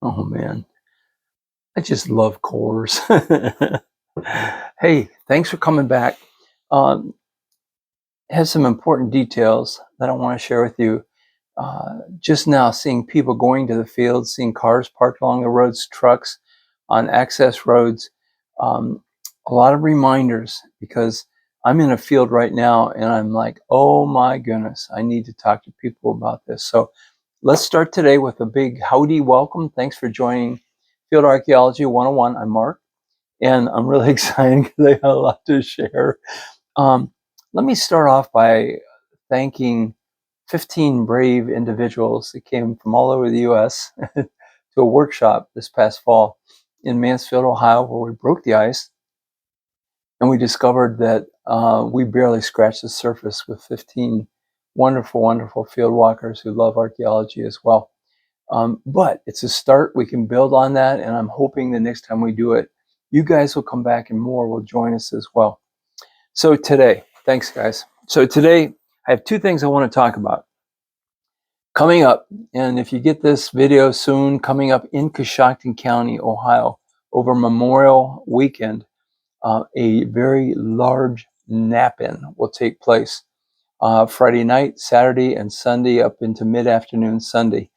Oh man, I just love cores. Hey, thanks for coming back. Um, has some important details that I want to share with you. Just now, seeing people going to the fields, seeing cars parked along the roads, trucks on access roads, um, a lot of reminders because I'm in a field right now and I'm like, oh my goodness, I need to talk to people about this. So let's start today with a big howdy welcome. Thanks for joining Field Archaeology 101. I'm Mark, and I'm really excited because I have a lot to share. Um, Let me start off by thanking 15 brave individuals that came from all over the U.S. to a workshop this past fall in Mansfield, Ohio, where we broke the ice and we discovered that we barely scratched the surface with 15 wonderful, wonderful field walkers who love archaeology as well. But it's a start. We can build on that, and I'm hoping the next time we do it, you guys will come back and more will join us as well. So today, thanks guys. So today, I have two things I want to talk about. Coming up, and if you get this video soon, coming up in Coshocton County, Ohio, over Memorial Weekend, a very large nap-in will take place Friday night, Saturday, and Sunday up into mid-afternoon Sunday.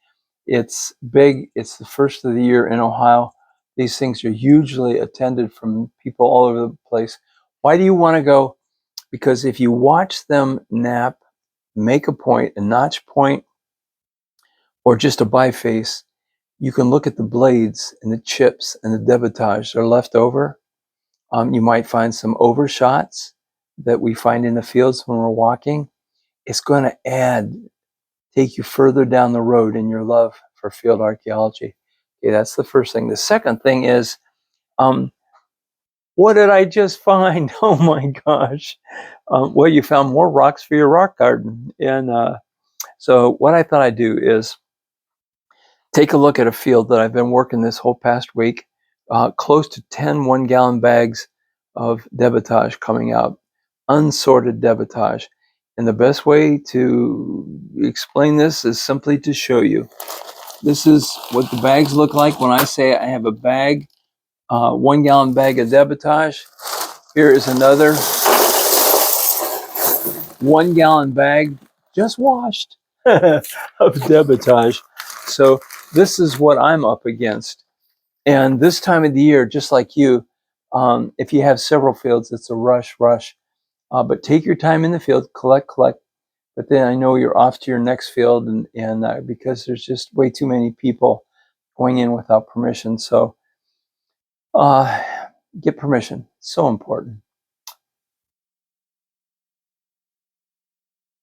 It's big. It's the first of the year in Ohio. These things are hugely attended from people all over the place. Why do you want to go? Because if you watch them nap, make a point, a notch point, or just a biface, you can look at the blades and the chips and the debitage that are left over. You might find some overshots that we find in the fields when we're walking. It's going to take you further down the road in your love for field archaeology. Okay, that's the first thing. The second thing is, what did I just find? Oh my gosh. Well, you found more rocks for your rock garden. And so what I thought I'd do is take a look at a field that I've been working this whole past week. Close to 10 1-gallon bags of debitage coming out, unsorted debitage. And the best way to explain this is simply to show you. This is what the bags look like when I say I have a bag, 1-gallon bag of debitage. Here is another 1-gallon bag, just washed, of debitage. So this is what I'm up against. And this time of the year, just like you, if you have several fields, it's a rush. But take your time in the field, collect. But then I know you're off to your next field, and because there's just way too many people going in without permission. So uh, get permission. So important.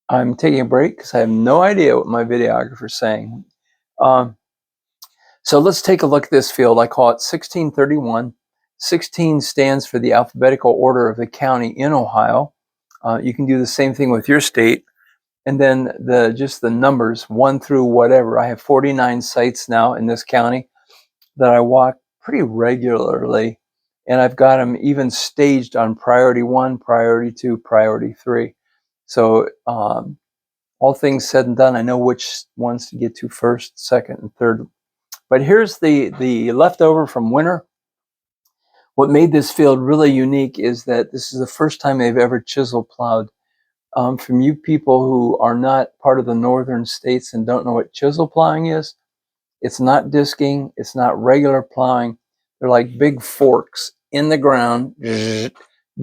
I'm taking a break because I have no idea what my videographer's saying. Um, so let's take a look at this field. I call it 1631. 16 stands for the alphabetical order of the county in Ohio. You can do the same thing with your state. And then just the numbers, 1 through whatever. I have 49 sites now in this county that I walk pretty regularly. And I've got them even staged on priority 1, priority 2, priority 3. So all things said and done, I know which ones to get to first, second, and third. But here's the leftover from winter. What made this field really unique is that this is the first time they've ever chisel plowed. From you people who are not part of the northern states and don't know what chisel plowing is, it's not disking, it's not regular plowing. They're like big forks in the ground,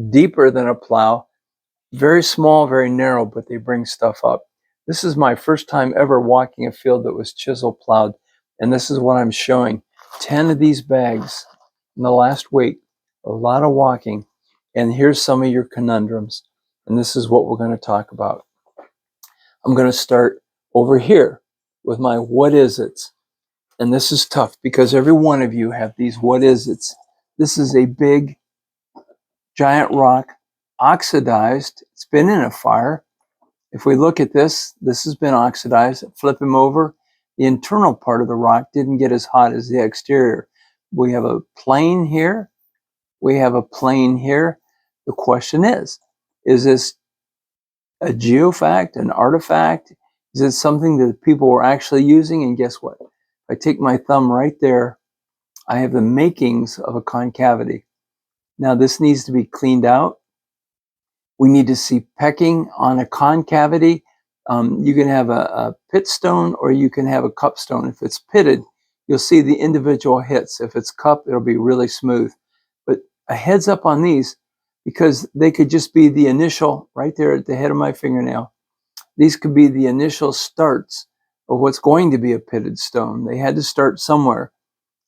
deeper than a plow, very small, very narrow, but they bring stuff up. This is my first time ever walking a field that was chisel plowed, and this is what I'm showing. 10 of these bags in the last week, a lot of walking, and here's some of your conundrums, and this is what we're going to talk about. I'm going to start over here with my what is it's, and this is tough because every one of you have these what is it's. This is a big, giant rock, oxidized. It's been in a fire. If we look at this, this has been oxidized. Flip him over. The internal part of the rock didn't get as hot as the exterior. We have a plane here. We have a plane here. The question is this a geofact, an artifact? Is it something that people were actually using? And guess what? If I take my thumb right there, I have the makings of a concavity. Now this needs to be cleaned out. We need to see pecking on a concavity. You can have a pit stone or you can have a cup stone. If it's pitted, you'll see the individual hits. If it's cup, it'll be really smooth. But a heads up on these, because they could just be the initial, right there at the head of my fingernail. These could be the initial starts of what's going to be a pitted stone. They had to start somewhere.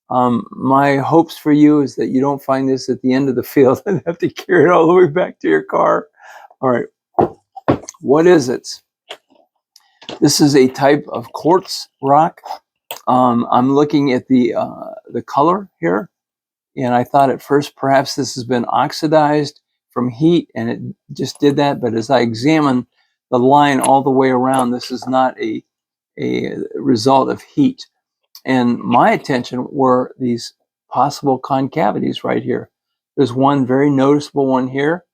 My hopes for you is that you don't find this at the end of the field and have to carry it all the way back to your car. All right, what is it? This is a type of quartz rock. I'm looking at the color here, and I thought at first perhaps this has been oxidized from heat, and it just did that. But as I examine the line all the way around, this is not a result of heat. And my attention were these possible concavities right here. There's one very noticeable one here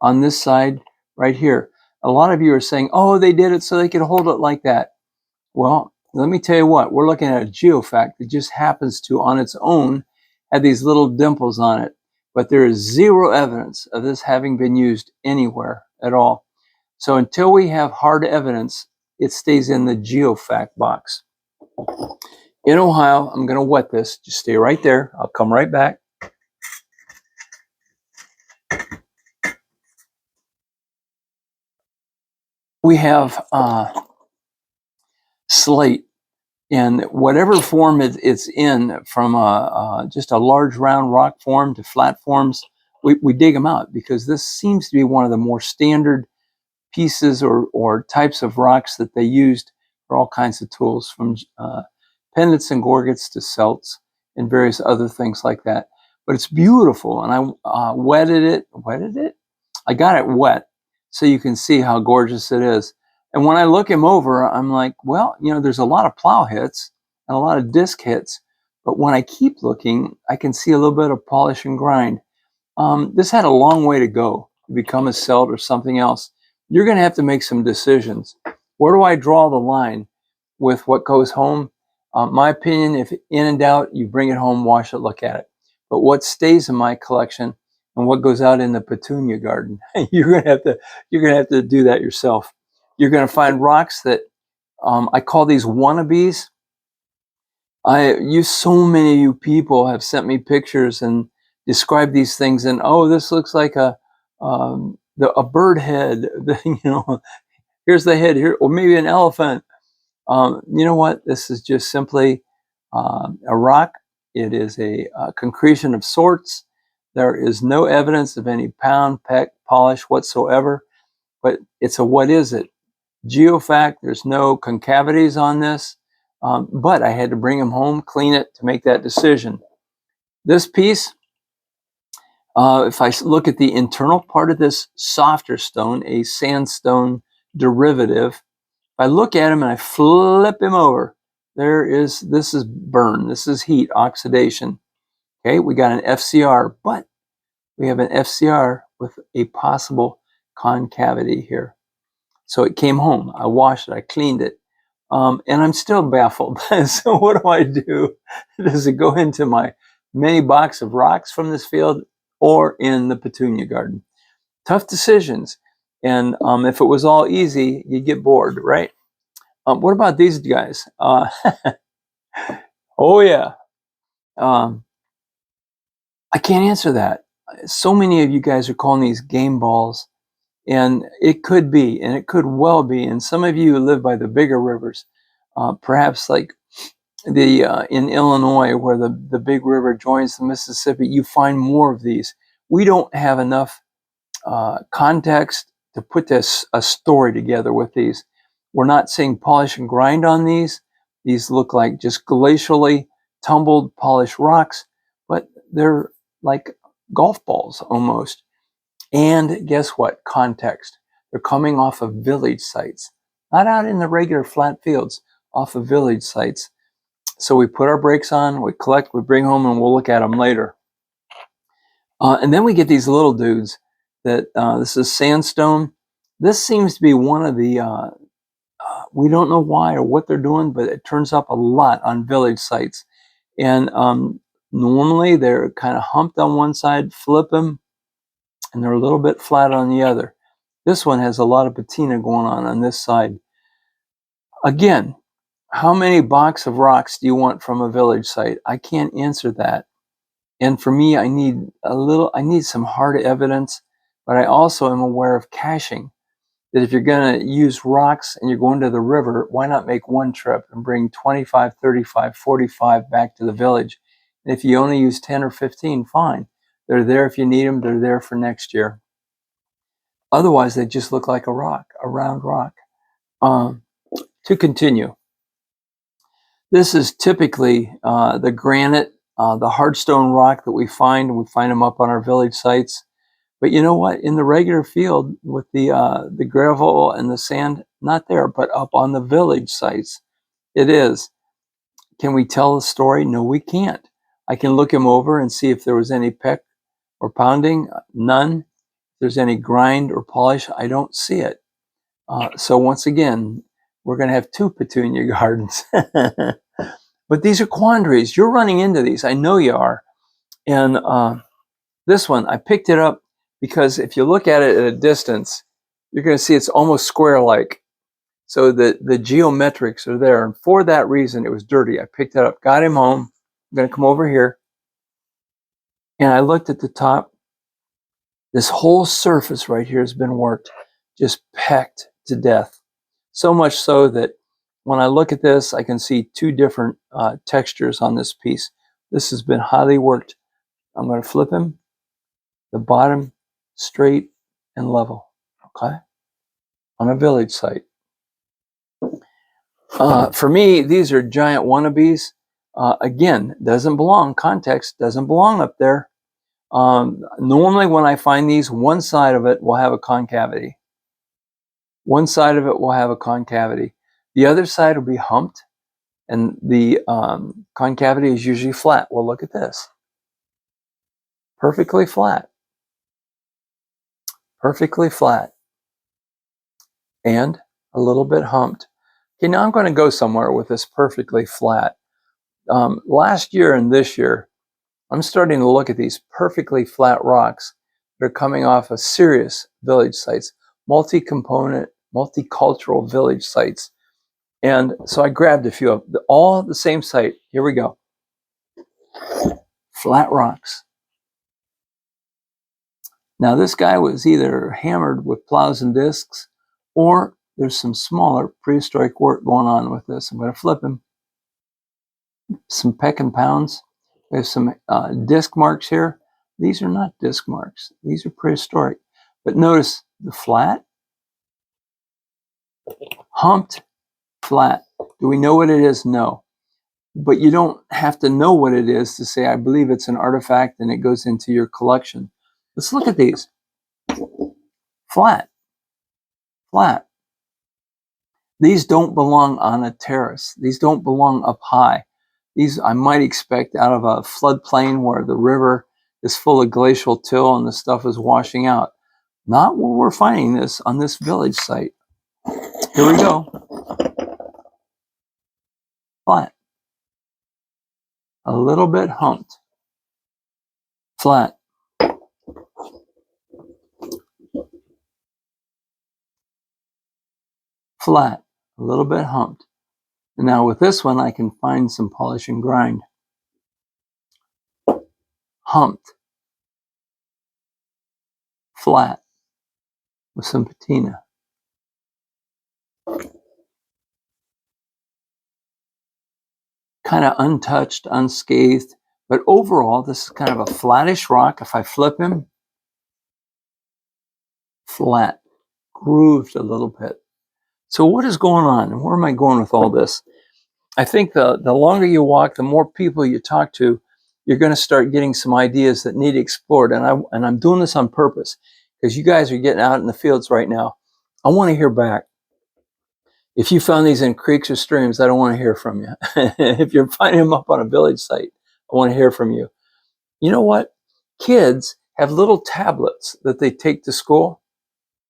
on this side right here. A lot of you are saying, oh, they did it so they could hold it like that. Well, let me tell you what, we're looking at a geofact that just happens to, on its own, have these little dimples on it. But there is zero evidence of this having been used anywhere at all. So until we have hard evidence, it stays in the geofact box. In Ohio, I'm going to wet this. Just stay right there. I'll come right back. We have slate in whatever form it's in, from just a large round rock form to flat forms. We dig them out because this seems to be one of the more standard pieces or types of rocks that they used for all kinds of tools, from pendants and gorgets to celts and various other things like that. But it's beautiful, and I wetted it. I got it wet so you can see how gorgeous it is. And when I look him over, I'm like, well, there's a lot of plow hits and a lot of disc hits. But when I keep looking, I can see a little bit of polish and grind. This had a long way to go to become a celt or something else. You're going to have to make some decisions. Where do I draw the line with what goes home? My opinion, if in doubt, you bring it home, wash it, look at it. But what stays in my collection and what goes out in the petunia garden, you're gonna have to do that yourself. You're gonna find rocks that I call these wannabes. So many of you people have sent me pictures and described these things, and oh, this looks like a bird head. Here's the head here, or maybe an elephant. You know what? This is just simply a rock. It is a concretion of sorts. There is no evidence of any pound, peck, polish whatsoever, but it's a what is it? Geofact. There's no concavities on this, but I had to bring them home, clean it to make that decision. This piece, if I look at the internal part of this softer stone, a sandstone derivative, if I look at him and I flip him over, this is burn, this is heat, oxidation. Okay, we got an FCR, but we have an FCR with a possible concavity here. So it came home, I washed it, I cleaned it, and I'm still baffled. So what do I do? Does it go into my mini box of rocks from this field or in the petunia garden? Tough decisions. And if it was all easy, you'd get bored, right? What about these guys? Oh yeah. I can't answer that. So many of you guys are calling these game balls, and it could be, and it could well be. And some of you live by the bigger rivers, perhaps like the in Illinois, where the big river joins the Mississippi. You find more of these. We don't have enough context to put a story together with these. We're not seeing polish and grind on these. These look like just glacially tumbled polished rocks, but they're like golf balls almost. And guess what? Context. They're coming off of village sites, not out in the regular flat fields, off of village sites. So we put our brakes on, we collect, we bring home, and we'll look at them later. And then we get these little dudes that this is sandstone. This seems to be one of the We don't know why or what they're doing, but it turns up a lot on village sites. And normally they're kind of humped on one side, flip them, and they're a little bit flat on the other. This one has a lot of patina going on this side. Again, how many box of rocks do you want from a village site? I can't answer that. And for me, I need some hard evidence, but I also am aware of caching. That if you're going to use rocks and you're going to the river, why not make one trip and bring 25, 35, 45 back to the village? And if you only use 10 or 15, fine. They're there if you need them. They're there for next year. Otherwise, they just look like a rock, a round rock. To continue, this is typically the granite, the hardstone rock that we find. We find them up on our village sites. But you know what? In the regular field with the gravel and the sand, not there, but up on the village sites, it is. Can we tell the story? No, we can't. I can look him over and see if there was any peck or pounding. None. If there's any grind or polish, I don't see it. So once again, we're going to have two petunia gardens. But these are quandaries. You're running into these. I know you are. And this one, I picked it up because if you look at it at a distance, you're going to see it's almost square-like. So the geometrics are there. And for that reason, it was dirty. I picked it up, got him home. I'm going to come over here. And I looked at the top. This whole surface right here has been worked, just pecked to death. So much so that when I look at this, I can see two different textures on this piece. This has been highly worked. I'm going to flip him. The bottom straight and level, okay? On a village site. For me, these are giant wannabes. Again, doesn't belong, context doesn't belong up there. Normally when I find these, one side of it will have a concavity. One side of it will have a concavity. The other side will be humped, and the concavity is usually flat. Well, look at this. Perfectly flat. Perfectly flat. And a little bit humped. Okay, now I'm going to go somewhere with this perfectly flat. Last year and this year, I'm starting to look at these perfectly flat rocks that are coming off of serious village sites, multi-component, multicultural village sites. And so I grabbed a few of them, all the same site. Here we go. Flat rocks. Now this guy was either hammered with plows and discs, or there's some smaller prehistoric work going on with this. I'm going to flip him. Some peck and pounds. We have some disc marks here. These are not disc marks. These are prehistoric. But notice the flat, humped, flat. Do we know what it is? No. But you don't have to know what it is to say, I believe it's an artifact and it goes into your collection. Let's look at these. Flat. Flat. These don't belong on a terrace. These don't belong up high. These I might expect out of a floodplain where the river is full of glacial till and the stuff is washing out. Not where we're finding this on this village site. Here we go. Flat. A little bit humped. Flat. Flat. A little bit humped. And now with this one, I can find some polish and grind. Humped. Flat. With some patina. Kind of untouched, unscathed. But overall, this is kind of a flattish rock. If I flip him, flat. Grooved a little bit. So what is going on? And where am I going with all this? I think the longer you walk, the more people you talk to, you're going to start getting some ideas that need explored. And I'm doing this on purpose because you guys are getting out in the fields right now. I want to hear back. If you found these in creeks or streams, I don't want to hear from you. If you're finding them up on a village site, I want to hear from you. You know what? Kids have little tablets that they take to school,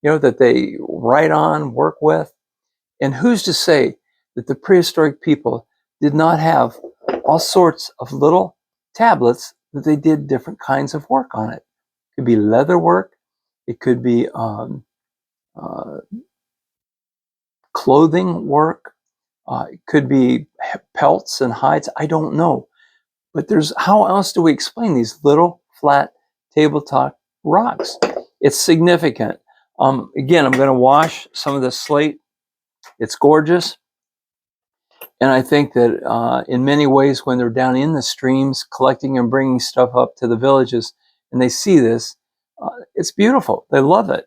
that they write on, work with. And who's to say that the prehistoric people did not have all sorts of little tablets that they did different kinds of work on it? It could be leather work. It could be uh, clothing work. It could be pelts and hides. I don't know. But how else do we explain these little flat tabletop rocks? It's significant. Again, I'm going to wash some of this slate. It's gorgeous. And I think that in many ways, when they're down in the streams collecting and bringing stuff up to the villages and they see this, it's beautiful. They love it.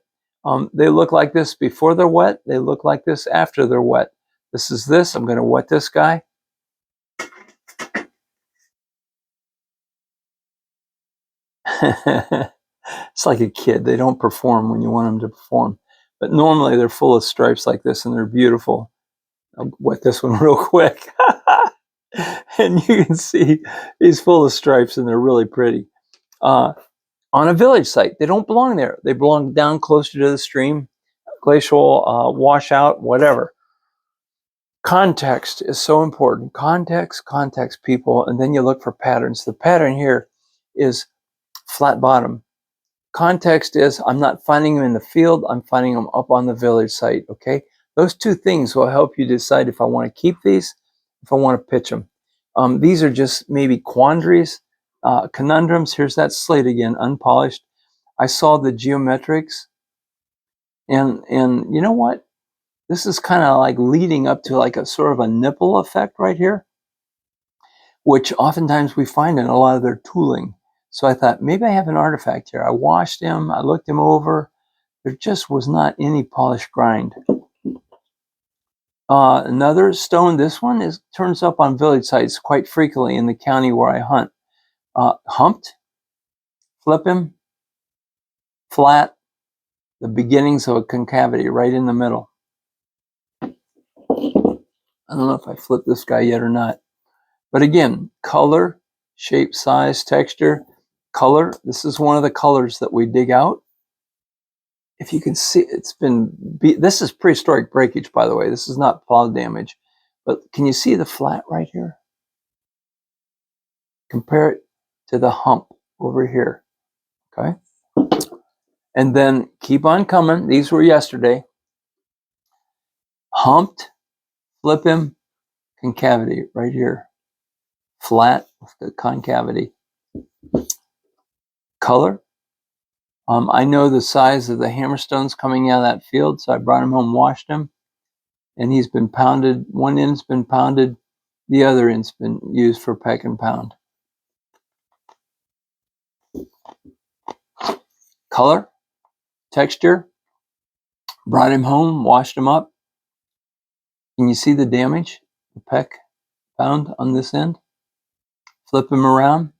They look like this before they're wet. They look like this after they're wet. This is this. I'm going to wet this guy. It's like a kid. They don't perform when you want them to perform. But normally they're full of stripes like this and they're beautiful. I'll wet this one real quick. And you can see he's full of stripes and they're really pretty. On a village site, they don't belong there. They belong down closer to the stream, glacial washout, whatever. Context is so important. Context, people, and then you look for patterns. The pattern here is flat bottom. Context is I'm not finding them in the field, I'm finding them up on the village site, okay? Those two things will help you decide if I want to keep these, if I want to pitch them. These are just maybe quandaries, conundrums. Here's that slate again, unpolished. I saw the geometrics, and you know what? This is kind of like leading up to like a sort of a nipple effect right here, which oftentimes we find in a lot of their tooling. So I thought, maybe I have an artifact here. I washed him, I looked him over. There just was not any polished grind. Another stone, this one turns up on village sites quite frequently in the county where I hunt. Humped, flip him, flat, the beginnings of a concavity right in the middle. I don't know if I flipped this guy yet or not. But again, color, shape, size, texture, color. This is one of the colors that we dig out. If you can see, this is prehistoric breakage, by the way. This is not plow damage. But can you see the flat right here? Compare it to the hump over here, okay? And then keep on coming. These were yesterday. Humped, flip him, concavity right here. Flat with the concavity. Color. I know the size of the hammerstones coming out of that field, so I brought him home, washed him, and he's been pounded. One end's been pounded, the other end's been used for peck and pound. Color, texture, brought him home, washed him up. Can you see the damage? The peck, pound on this end. Flip him around.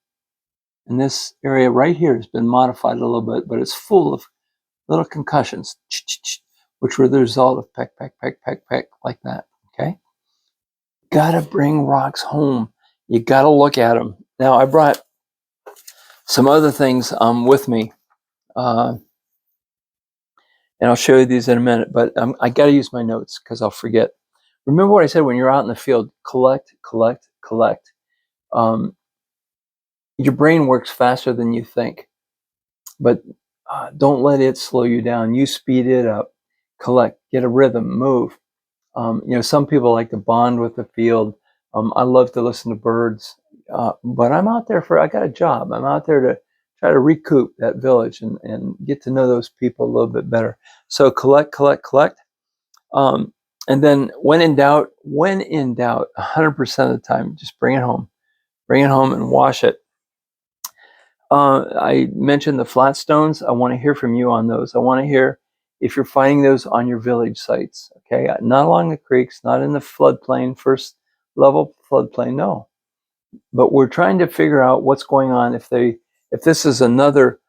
And this area right here has been modified a little bit, but it's full of little concussions, which were the result of peck, peck, peck, peck, peck, like that, okay? Gotta bring rocks home. You gotta look at them. Now, I brought some other things with me, and I'll show you these in a minute, but I gotta use my notes because I'll forget. Remember what I said, when you're out in the field, collect, collect, collect. Your brain works faster than you think, but don't let it slow you down. You speed it up, collect, get a rhythm, move. Some people like to bond with the field. I love to listen to birds, but I got a job. I'm out there to try to recoup that village and get to know those people a little bit better. So collect, collect, collect. And then when in doubt, 100% of the time, just bring it home and wash it. I mentioned the flat stones. I want to hear from you on those. I want to hear if you're finding those on your village sites, okay? Not along the creeks, not in the floodplain, first level floodplain, no. But we're trying to figure out what's going on if this is another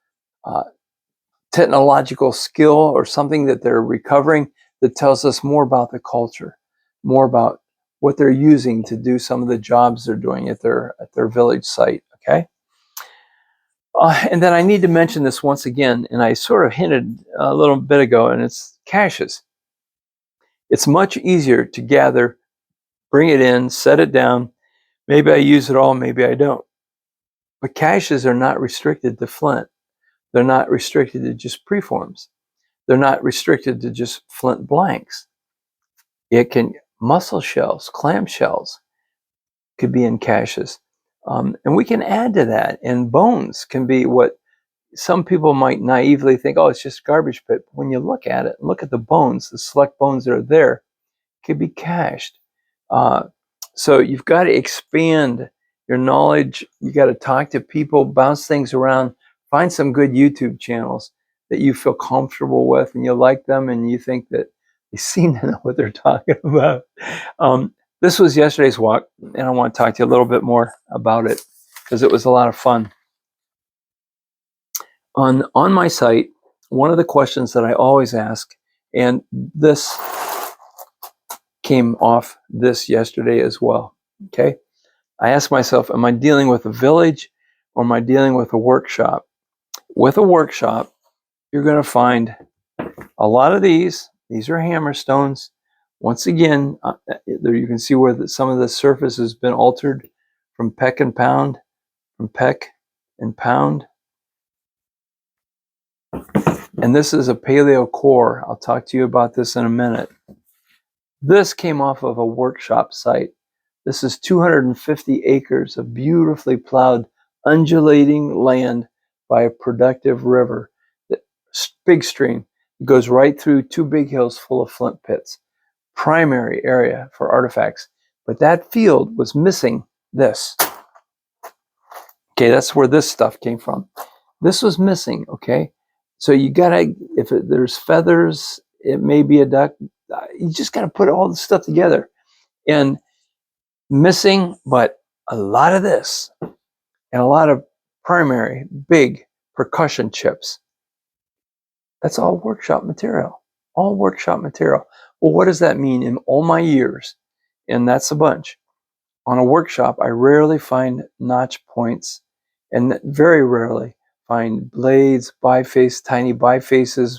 technological skill or something that they're recovering that tells us more about the culture, more about what they're using to do some of the jobs they're doing at their village site, okay? And then I need to mention this once again, and I sort of hinted a little bit ago, and it's caches. It's much easier to gather, bring it in, set it down. Maybe I use it all, maybe I don't. But caches are not restricted to flint. They're not restricted to just preforms. They're not restricted to just flint blanks. It can, mussel shells, clam shells could be in caches. And we can add to that. And bones can be what some people might naively think, oh, it's just garbage pit. When you look at it, look at the bones, the select bones that are there, can be cached. So you've got to expand your knowledge. You got to talk to people, bounce things around, find some good YouTube channels that you feel comfortable with and you like them and you think that they seem to know what they're talking about. This was yesterday's walk, and I want to talk to you a little bit more about it because it was a lot of fun. On my site, one of the questions that I always ask, and this came off this yesterday as well, okay? I ask myself, am I dealing with a village or am I dealing with a workshop? With a workshop, you're going to find a lot of these. These are hammer stones. Once again, there you can see where some of the surface has been altered from peck and pound, from peck and pound. And this is a paleo core. I'll talk to you about this in a minute. This came off of a workshop site. This is 250 acres of beautifully plowed, undulating land by a productive river. Big stream. It goes right through two big hills full of flint pits. Primary area for artifacts. But that field was missing this. Okay, that's where this stuff came from. This was missing, okay? So you gotta, there's feathers, it may be a duck. You just gotta put all the stuff together. And missing, but a lot of this, and a lot of primary, big percussion chips. That's all workshop material. All workshop material. Well, what does that mean in all my years? And that's a bunch. On a workshop, I rarely find notch points, and very rarely find blades, biface, tiny bifaces,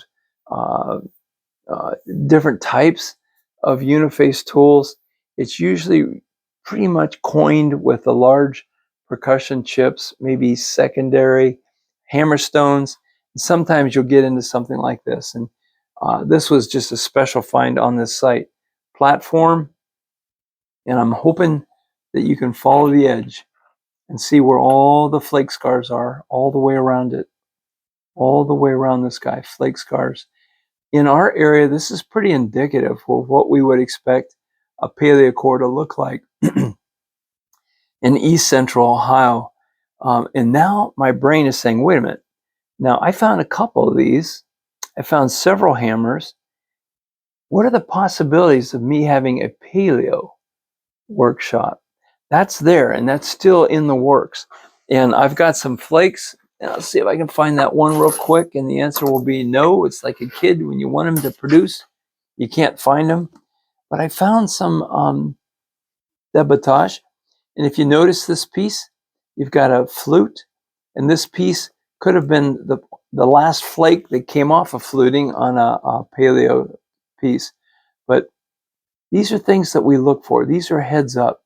different types of uniface tools. It's usually pretty much coined with the large percussion chips, maybe secondary hammerstones. Sometimes you'll get into something like this. And this was just a special find on this site. Platform, and I'm hoping that you can follow the edge and see where all the flake scars are, all the way around it, all the way around this guy, flake scars. In our area, this is pretty indicative of what we would expect a paleocore to look like in East Central Ohio. And now my brain is saying, wait a minute. Now I found a couple of these. I found several hammers. What are the possibilities of me having a paleo workshop? That's there, and that's still in the works. And I've got some flakes. And I'll see if I can find that one real quick. And the answer will be no. It's like a kid when you want him to produce, you can't find them. But I found some debattage. And if you notice this piece, you've got a flute. And this piece could have been the last flake that came off of fluting on a paleo piece. But these are things that we look for. These are heads up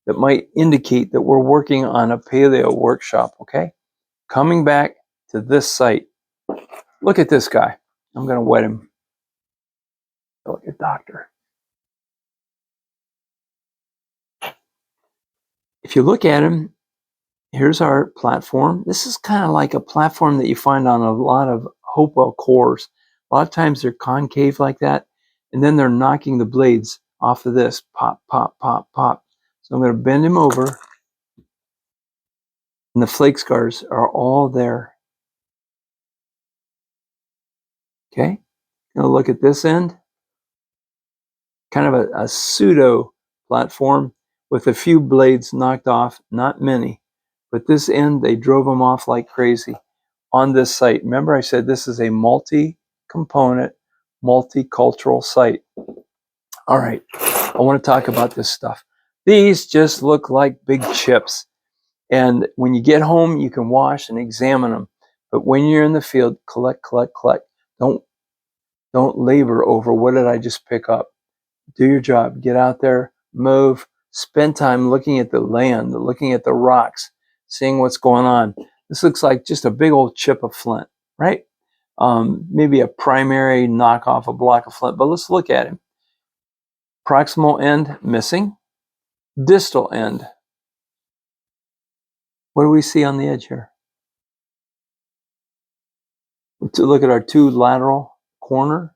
that might indicate that we're working on a paleo workshop, okay? Coming back to this site. Look at this guy. I'm going to wet him. Look at doctor. If you look at him, here's our platform. This is kind of like a platform that you find on a lot of Hopewell cores. A lot of times they're concave like that, and then they're knocking the blades off of this. Pop, pop, pop, pop. So I'm going to bend him over, and the flake scars are all there. Okay? Going to look at this end. Kind of a pseudo platform with a few blades knocked off, not many. But this end, they drove them off like crazy on this site. Remember I said this is a multi-component, multicultural site. All right, I want to talk about this stuff. These just look like big chips. And when you get home, you can wash and examine them. But when you're in the field, collect, collect, collect. Don't labor over what did I just pick up. do your job. Get out there, move, spend time looking at the land, looking at the rocks, seeing what's going on. This looks like just a big old chip of flint, right? Maybe a primary knockoff, a block of flint, but let's look at him. Proximal end missing, distal end. What do we see on the edge here? To look at our two lateral corner.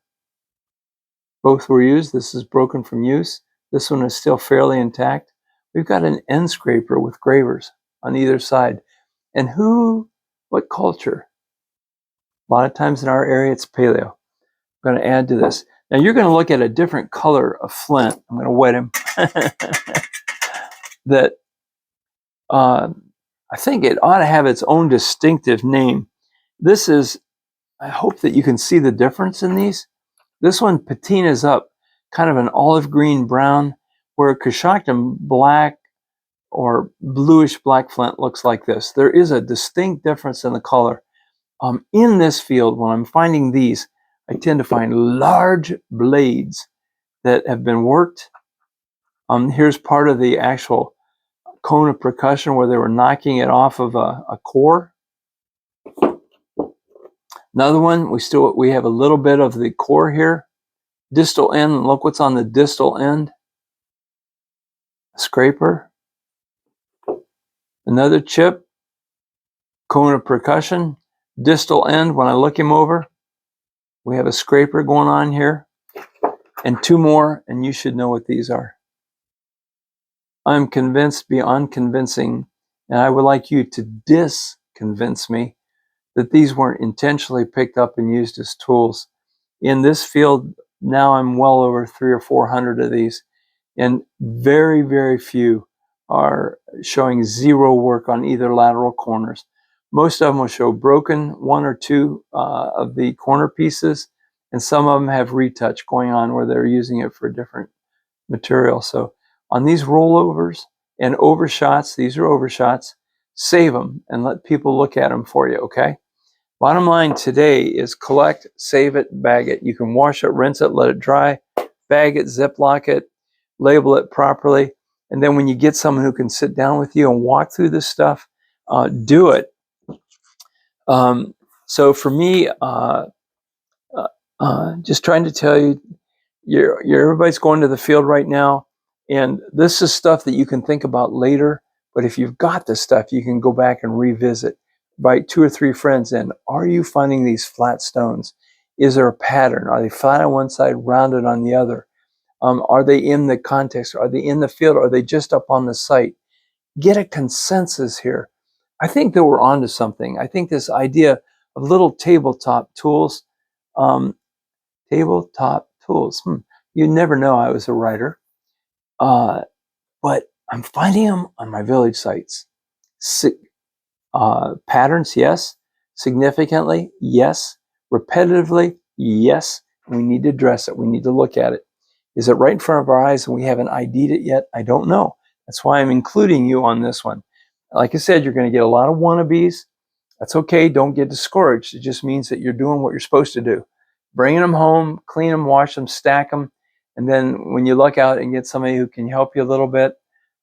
Both were used. This is broken from use. This one is still fairly intact. We've got an end scraper with gravers on either side. And what culture? A lot of times in our area, it's paleo. I'm going to add to this. Now you're going to look at a different color of flint. I'm going to wet him. That I think it ought to have its own distinctive name. This is, I hope that you can see the difference in these. This one patinas up kind of an olive green brown, where Coshocton black or bluish black flint looks like this. There is a distinct difference in the color. In this field, when I'm finding these, I tend to find large blades that have been worked. Here's part of the actual cone of percussion where they were knocking it off of a core. Another one, we have a little bit of the core here. Distal end, look what's on the distal end. A scraper. Another chip. Cone of percussion. Distal end, when I look him over, we have a scraper going on here. And two more, and you should know what these are. I'm convinced beyond convincing, and I would like you to disconvince me that these weren't intentionally picked up and used as tools. In this field, now I'm well over 300 or 400 of these, and very, very few are showing zero work on either lateral corners. Most of them will show broken one or two of the corner pieces, and some of them have retouch going on where they're using it for different material. So on these rollovers and overshots, these are overshots, save them and let people look at them for you, okay? Bottom line today is collect, save it, bag it. You can wash it, rinse it, let it dry, bag it, Ziploc it, label it properly. And then when you get someone who can sit down with you and walk through this stuff, do it. So for me, just trying to tell you, everybody's going to the field right now, and this is stuff that you can think about later. But if you've got this stuff, you can go back and revisit. Invite 2 or 3 friends in. Are you finding these flat stones? Is there a pattern? Are they flat on one side, rounded on the other? Are they in the context? Are they in the field? Are they just up on the site? Get a consensus here. I think that we're onto something. I think this idea of little tabletop tools, tabletop tools. You never know I was a writer. But I'm finding them on my village sites. Patterns, yes. Significantly, yes. Repetitively, yes. We need to address it. We need to look at it. Is it right in front of our eyes and we haven't ID'd it yet? I don't know. That's why I'm including you on this one. Like I said, you're going to get a lot of wannabes. That's okay. Don't get discouraged. It just means that you're doing what you're supposed to do. Bringing them home, clean them, wash them, stack them. And then when you look out and get somebody who can help you a little bit,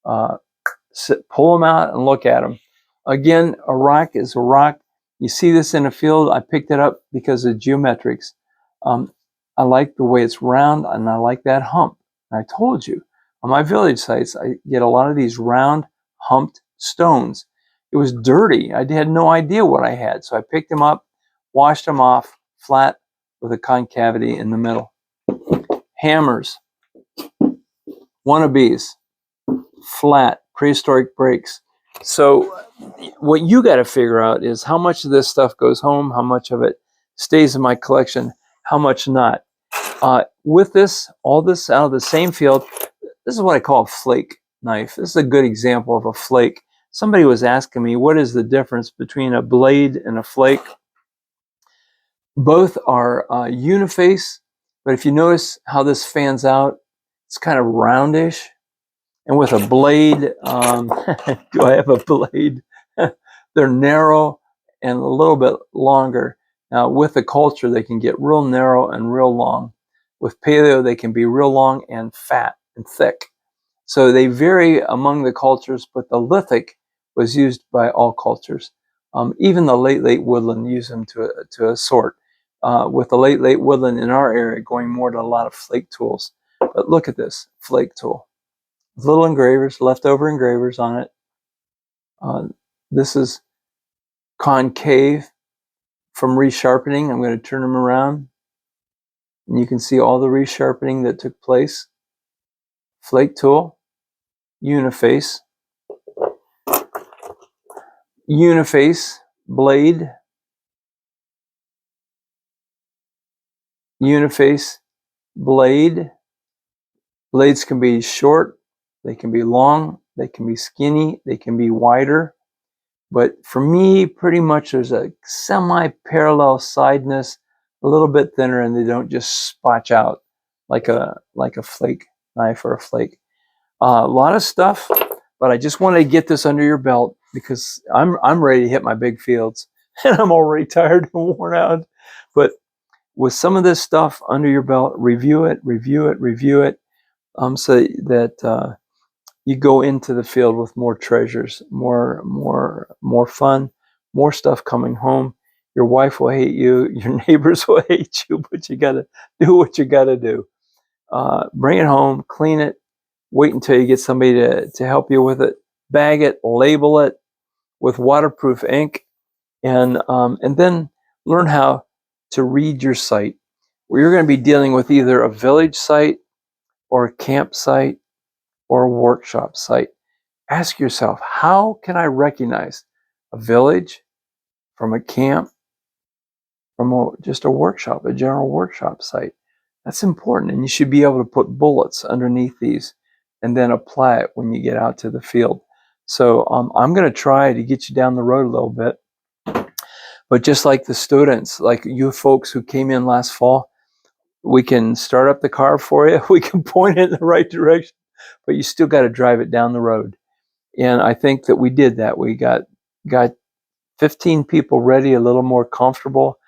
pull them out and look at them. Again, a rock is a rock. You see this in a field. I picked it up because of geometrics. I like the way it's round, and I like that hump. And I told you, on my village sites, I get a lot of these round, humped stones. It was dirty. I had no idea what I had. So I picked them up, washed them off, flat with a concavity in the middle. Hammers, wannabes, flat, prehistoric breaks. So what you got to figure out is how much of this stuff goes home, how much of it stays in my collection, how much not. With this, all this out of the same field, this is what I call a flake knife. This is a good example of a flake. Somebody was asking me, what is the difference between a blade and a flake? Both are uniface, but if you notice how this fans out, it's kind of roundish. And with a blade, do I have a blade? They're narrow and a little bit longer. Now, with the culture, they can get real narrow and real long. With paleo, they can be real long and fat and thick. So they vary among the cultures, but the lithic was used by all cultures. Even the late woodland use them to a sort. With the late woodland in our area going more to a lot of flake tools. But look at this flake tool. Little engravers, leftover engravers on it. This is concave from resharpening. I'm going to turn them around, and you can see all the resharpening that took place. Flake tool, uniface, blade, uniface, blade. Blades can be short, they can be long, they can be skinny, they can be wider. But for me, pretty much there's a semi-parallel sideness, a little bit thinner, and they don't just spotch out like a flake knife or a flake. A lot of stuff, but I just wanted to get this under your belt because I'm ready to hit my big fields, and I'm already tired and worn out. But with some of this stuff under your belt, review it, so that you go into the field with more treasures, more fun, more stuff coming home. Your wife will hate you, your neighbors will hate you, but you got to do what you got to do. Bring it home, clean it, wait until you get somebody to help you with it, bag it, label it with waterproof ink, and then learn how to read your site. Where you're going to be dealing with either a village site or a campsite or a workshop site. Ask yourself, how can I recognize a village from a camp, from just a workshop, a general workshop site? That's important, and you should be able to put bullets underneath these and then apply it when you get out to the field. So I'm going to try to get you down the road a little bit. But just like the students, like you folks who came in last fall, we can start up the car for you. We can point it in the right direction, but you still got to drive it down the road. And I think that we did that. We got 15 people ready, a little more comfortable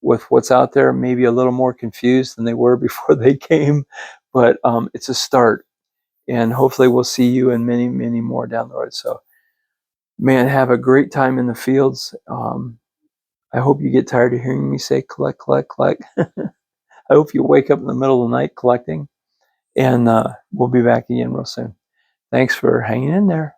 with what's out there, maybe a little more confused than they were before they came. But it's a start. And hopefully we'll see you and many, many more down the road. So, man, have a great time in the fields. I hope you get tired of hearing me say collect, collect, collect. I hope you wake up in the middle of the night collecting. And we'll be back again real soon. Thanks for hanging in there.